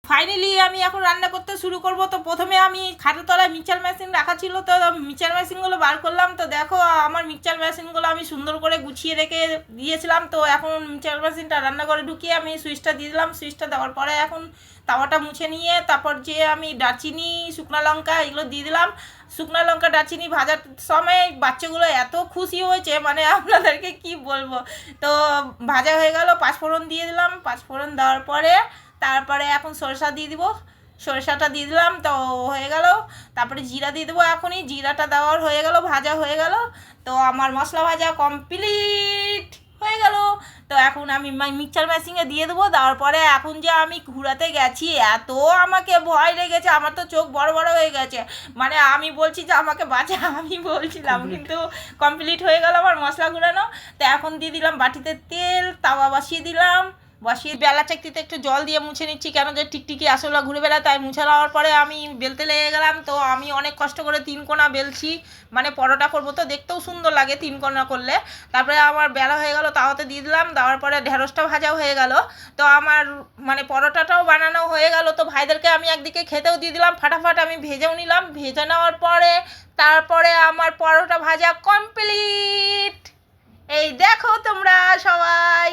Finally আমি এখন রান্না করতে শুরু করব। তো প্রথমে আমি খাটের তলায় মিক্সচার মেশিন রাখা ছিল, তো মিক্সচার মেশিনগুলো বার করলাম। তো দেখো আমার মিক্সচার মেশিনগুলো আমি সুন্দর করে গুছিয়ে রেখে দিয়েছিলাম। তো এখন মিক্সচার মেশিনটা রান্নাঘরে ঢুকিয়ে আমি সুইচটা দিয়ে দিলাম। সুইচটা দেওয়ার পরে এখন তাওয়াটা মুছে নিয়ে তারপর যে আমি দারচিনি, শুকনো লঙ্কা এগুলো দিয়ে দিলাম। শুকনো লঙ্কা দারচিনি ভাজার সময় বাচ্চাগুলো এত খুশি হয়েছে, মানে আপনাদেরকে কি বলবো। তো ভাজা হয়ে গেল, পাঁচফোড়ন দিয়ে দিলাম। পাঁচফোড়ন দেওয়ার পরে তারপরে এখন সরষা দিয়ে দিব। সরষাটা দিয়ে দিলাম, তো হয়ে গেল। তারপরে জিরা দিয়ে দেবো এখনই। জিরাটা দেওয়ার হয়ে গেল, ভাজা হয়ে গেল। তো আমার মশলা ভাজা কমপ্লিট হয়ে গেল। তো এখন আমি মিক্সচার মেশিনে দিয়ে দেবো। দেওয়ার পরে এখন যে আমি ঘুরাতে গেছি, এত আমাকে ভয় লেগেছে, আমার তো চোখ বড় বড় হয়ে গেছে। মানে আমি বলছি যে আমাকে বাঁচা, আমি বলছিলাম, কিন্তু কমপ্লিট হয়ে গেল আমার মশলা ঘুরানো। তো এখন দিয়ে দিলাম বাটিতে তেল, তাওয়া বসিয়ে দিলাম। বসিয়ে বেলা চাকতিতে একটু জল দিয়ে মুছে নিচ্ছি, কেন যে টিকটিকি আসলে ঘুরে বেড়ায়, তাই মুছে নেওয়ার পরে আমি বেলতে লেগে গেলাম। তো আমি অনেক কষ্ট করে 3 কোনা বেলছি, মানে পরোটা করবো তো দেখতেও সুন্দর লাগে 3 কোনা করলে। তারপরে আমার বেলা হয়ে গেল, তাওয়াতে দিয়ে দিলাম। দেওয়ার পরে ঢেঁড়সটা ভাজাও হয়ে গেল। তো আমার মানে পরোটাটাও বানানো হয়ে গেল। তো ভাইদেরকে আমি একদিকে খেতেও দিয়ে দিলাম, ফাটাফাট আমি ভেজেও নিলাম। ভেজে নেওয়ার পরে তারপরে আমার পরোটা ভাজা কমপ্লিট। এই দেখো তোমরা সবাই।